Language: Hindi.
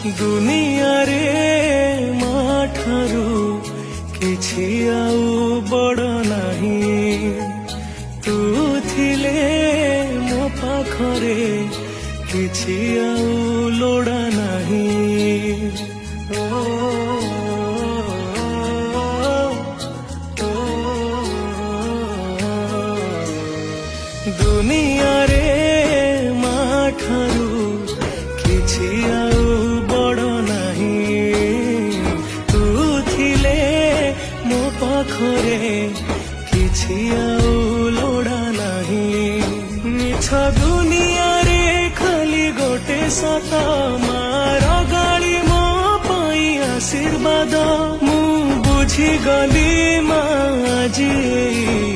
दुनिया रे माठारू किछि आउ बड़ नाही तू थिले मो पाखरे किछि आउ लोड़ा नाही दुनिया रे माठारू किछि आउ बड़ नाही तू थिले मो पाखरे किछि आउ लोड़ा नाही मिछ दुनिया रे खाली गोटे सत मार गाली मो पाई आशीर्वाद मु बुझी गली माँ जी